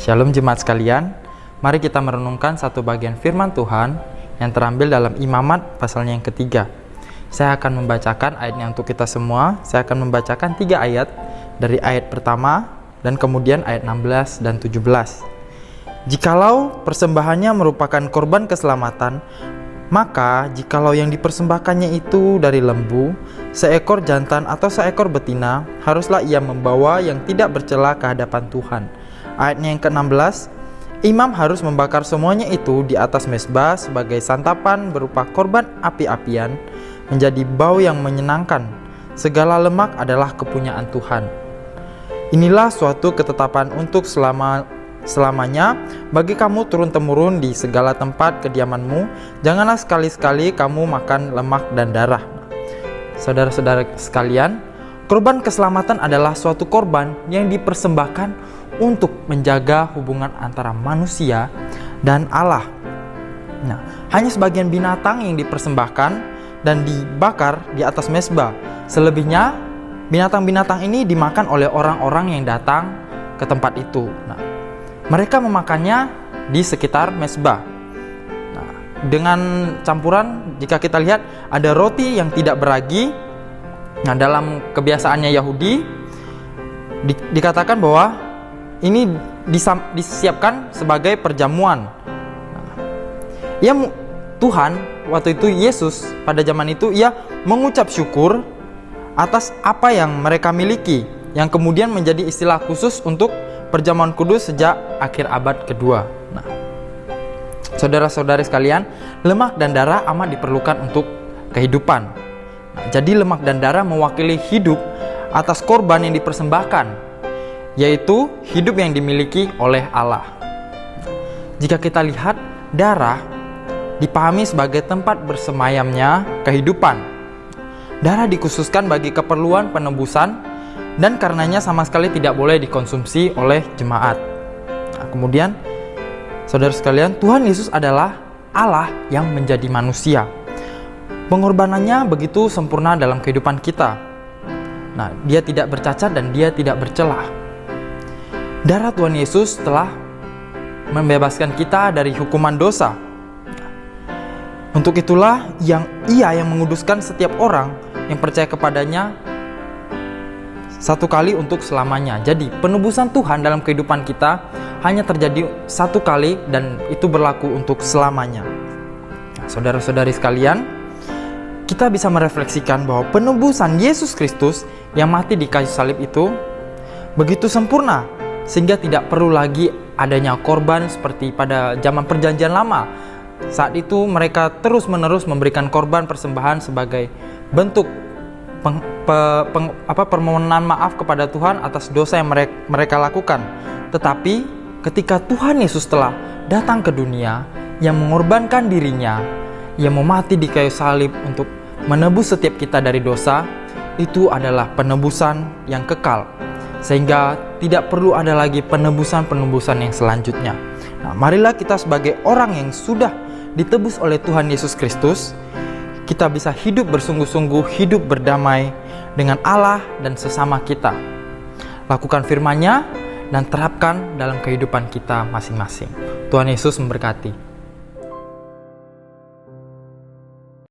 Shalom jemaat sekalian, mari kita merenungkan satu bagian firman Tuhan yang terambil dalam Imamat pasalnya yang ketiga. Saya akan membacakan ayatnya untuk kita semua. Saya akan membacakan 3 ayat, dari ayat pertama dan kemudian ayat 16 dan 17. Jikalau persembahannya merupakan korban keselamatan, maka jikalau yang dipersembahkannya itu dari lembu, seekor jantan atau seekor betina, haruslah ia membawa yang tidak bercela ke hadapan Tuhan. Ayatnya yang ke-16, imam harus membakar semuanya itu di atas mezbah sebagai santapan berupa korban api-apian, menjadi bau yang menyenangkan. Segala lemak adalah kepunyaan Tuhan. Inilah suatu ketetapan untuk selamanya bagi kamu turun-temurun di segala tempat kediamanmu. Janganlah sekali-sekali kamu makan lemak dan darah. Saudara-saudara sekalian, korban keselamatan adalah suatu korban yang dipersembahkan untuk menjaga hubungan antara manusia dan Allah. Nah, hanya sebagian binatang yang dipersembahkan dan dibakar di atas mezbah. Selebihnya, binatang-binatang ini dimakan oleh orang-orang yang datang ke tempat itu. Nah, mereka memakannya di sekitar mezbah. Nah, dengan campuran, jika kita lihat, ada roti yang tidak beragi. Nah, dalam kebiasaannya Yahudi, dikatakan bahwa ini disiapkan sebagai perjamuan. Tuhan, waktu itu Yesus pada zaman itu, ia mengucap syukur atas apa yang mereka miliki, yang kemudian menjadi istilah khusus untuk perjamuan kudus sejak akhir abad kedua. Nah, saudara-saudari sekalian, lemak dan darah amat diperlukan untuk kehidupan. Nah, jadi lemak dan darah mewakili hidup atas korban yang dipersembahkan, yaitu hidup yang dimiliki oleh Allah. Jika kita lihat, darah dipahami sebagai tempat bersemayamnya kehidupan. Darah dikhususkan bagi keperluan penebusan dan karenanya sama sekali tidak boleh dikonsumsi oleh jemaat. Nah, kemudian, saudara sekalian, Tuhan Yesus adalah Allah yang menjadi manusia. Pengorbanannya begitu sempurna dalam kehidupan kita. Nah, dia tidak bercacat dan dia tidak bercelah. Darah Tuhan Yesus telah membebaskan kita dari hukuman dosa. Untuk itulah Ia yang menguduskan setiap orang yang percaya kepadanya satu kali untuk selamanya. Jadi penebusan Tuhan dalam kehidupan kita hanya terjadi satu kali dan itu berlaku untuk selamanya. Nah, saudara-saudari sekalian, kita bisa merefleksikan bahwa penebusan Yesus Kristus yang mati di kayu salib itu begitu sempurna, sehingga tidak perlu lagi adanya korban seperti pada zaman perjanjian lama. Saat itu mereka terus-menerus memberikan korban persembahan sebagai bentuk permohonan maaf kepada Tuhan atas dosa yang mereka lakukan. Tetapi ketika Tuhan Yesus telah datang ke dunia, yang mengorbankan dirinya, yang mau mati di kayu salib untuk menebus setiap kita dari dosa, itu adalah penebusan yang kekal, sehingga tidak perlu ada lagi penebusan-penebusan yang selanjutnya. Nah, marilah kita sebagai orang yang sudah ditebus oleh Tuhan Yesus Kristus, kita bisa hidup bersungguh-sungguh, hidup berdamai dengan Allah dan sesama kita. Lakukan firman-Nya dan terapkan dalam kehidupan kita masing-masing. Tuhan Yesus memberkati.